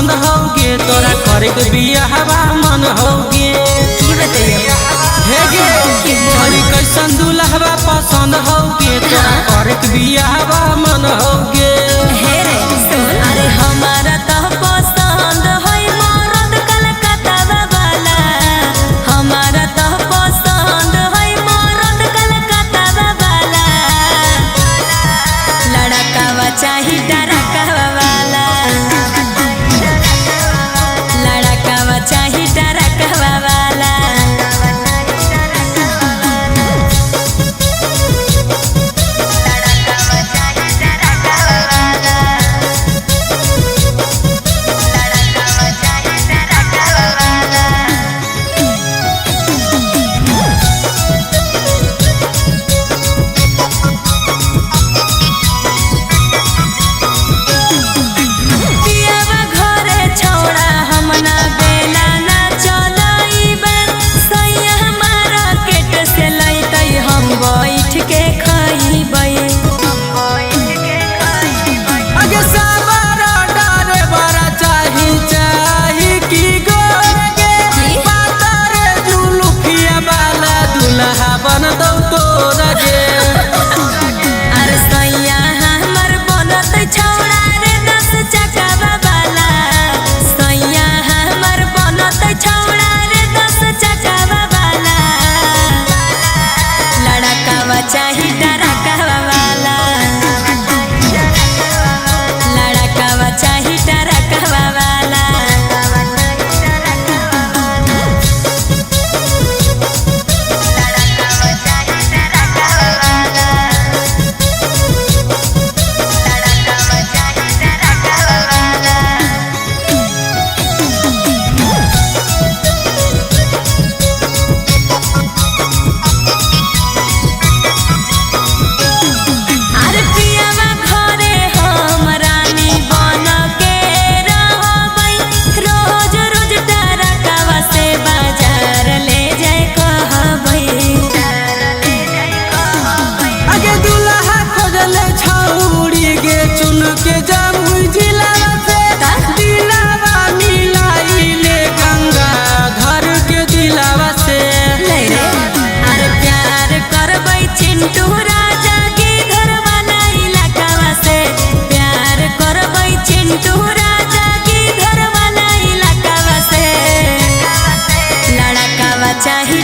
पसंद होगे तोरा करे के बियाहवा मन होगे कैसन दुल्हवा पसंद होगे तोरा करे के बियाहवा मन होगे। अरे हमारा तो पसंद है मरद कलकत्ता वाला, हमारा तो पसंद है मरद कलकत्ता वाला, लड़कावा चाही डरकावा वाला, लड़कावा चाही डरकावा वाला। चाही डरकावा वाला, लड़कावा चाही डरकावा वाला। चाही